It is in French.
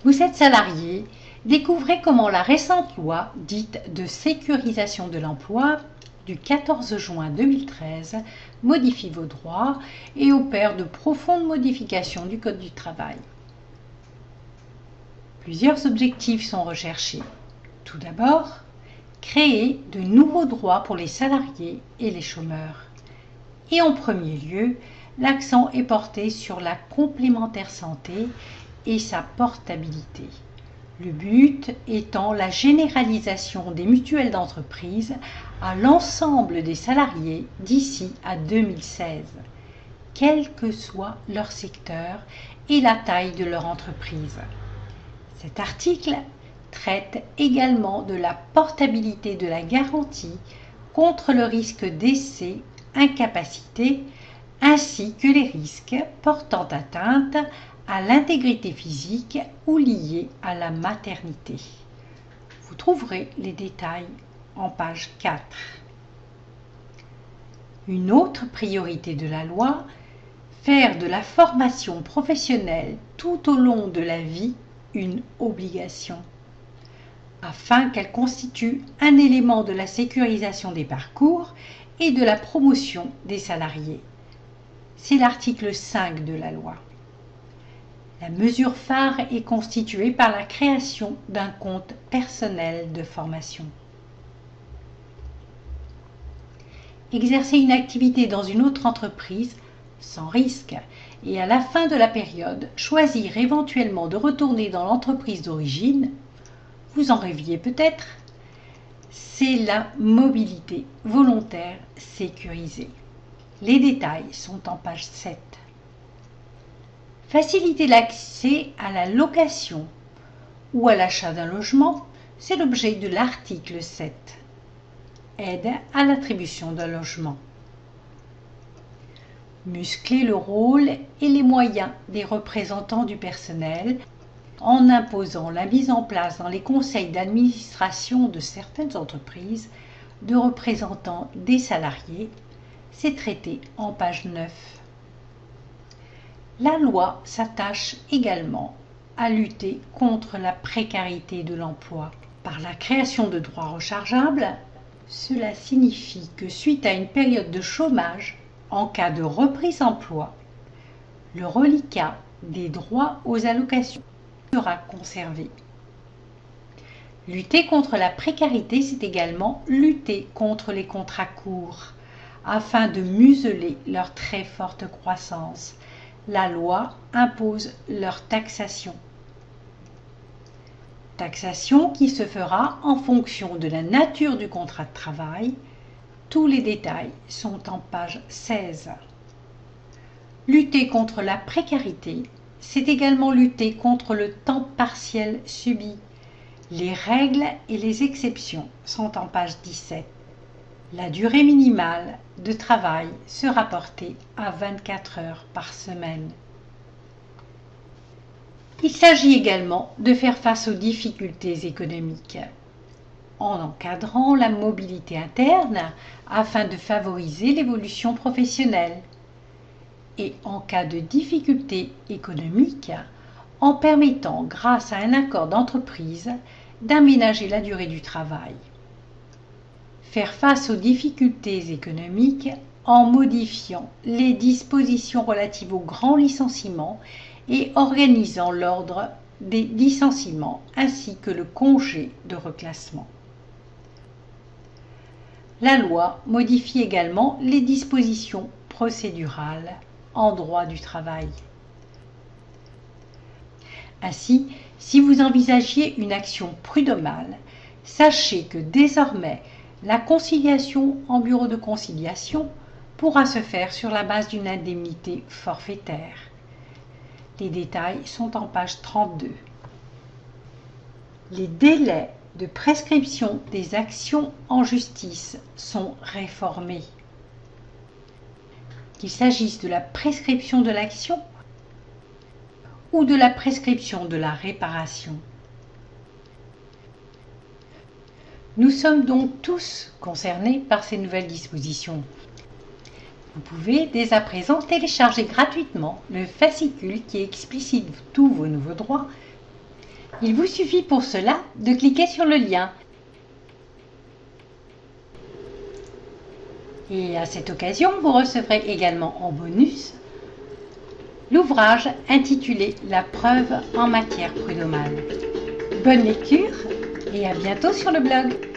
Vous êtes salarié, découvrez comment la récente loi dite de sécurisation de l'emploi du 14 juin 2013 modifie vos droits et opère de profondes modifications du Code du travail. Plusieurs objectifs sont recherchés. Tout d'abord, créer de nouveaux droits pour les salariés et les chômeurs. Et en premier lieu, l'accent est porté sur la complémentaire santé et sa portabilité. Le but étant la généralisation des mutuelles d'entreprise à l'ensemble des salariés d'ici à 2016, quel que soit leur secteur et la taille de leur entreprise. Cet article traite également de la portabilité de la garantie contre le risque décès, incapacité, ainsi que les risques portant atteinte à l'intégrité physique ou liés à la maternité. Vous trouverez les détails en page 4. Une autre priorité de la loi, faire de la formation professionnelle tout au long de la vie une obligation, afin qu'elle constitue un élément de la sécurisation des parcours et de la promotion des salariés. C'est l'article 5 de la loi. La mesure phare est constituée par la création d'un compte personnel de formation. Exercer une activité dans une autre entreprise sans risque et à la fin de la période, choisir éventuellement de retourner dans l'entreprise d'origine, vous en rêviez peut-être, c'est la mobilité volontaire sécurisée. Les détails sont en page 7. Faciliter l'accès à la location ou à l'achat d'un logement, c'est l'objet de l'article 7. Aide à l'attribution d'un logement. Muscler le rôle et les moyens des représentants du personnel en imposant la mise en place dans les conseils d'administration de certaines entreprises de représentants des salariés, c'est traité en page 9. La loi s'attache également à lutter contre la précarité de l'emploi. Par la création de droits rechargeables, cela signifie que suite à une période de chômage, en cas de reprise emploi, le reliquat des droits aux allocations sera conservé. Lutter contre la précarité, c'est également lutter contre les contrats courts, afin de museler leur très forte croissance. La loi impose leur taxation. Taxation qui se fera en fonction de la nature du contrat de travail. Tous les détails sont en page 16. Lutter contre la précarité, c'est également lutter contre le temps partiel subi. Les règles et les exceptions sont en page 17. La durée minimale de travail sera portée à 24 heures par semaine. Il s'agit également de faire face aux difficultés économiques en encadrant la mobilité interne afin de favoriser l'évolution professionnelle et en cas de difficultés économiques en permettant, grâce à un accord d'entreprise, d'aménager la durée du travail. Faire face aux difficultés économiques en modifiant les dispositions relatives aux grands licenciements et organisant l'ordre des licenciements ainsi que le congé de reclassement. La loi modifie également les dispositions procédurales en droit du travail. Ainsi, si vous envisagiez une action prud'homale, sachez que désormais, la conciliation en bureau de conciliation pourra se faire sur la base d'une indemnité forfaitaire. Les détails sont en page 32. Les délais de prescription des actions en justice sont réformés. Qu'il s'agisse de la prescription de l'action ou de la prescription de la réparation. Nous sommes donc tous concernés par ces nouvelles dispositions. Vous pouvez dès à présent télécharger gratuitement le fascicule qui explicite tous vos nouveaux droits Il vous suffit pour cela de cliquer sur le lien. Et à cette occasion, vous recevrez également en bonus l'ouvrage intitulé La preuve en matière prud'homale. Bonne lecture et à bientôt sur le blog.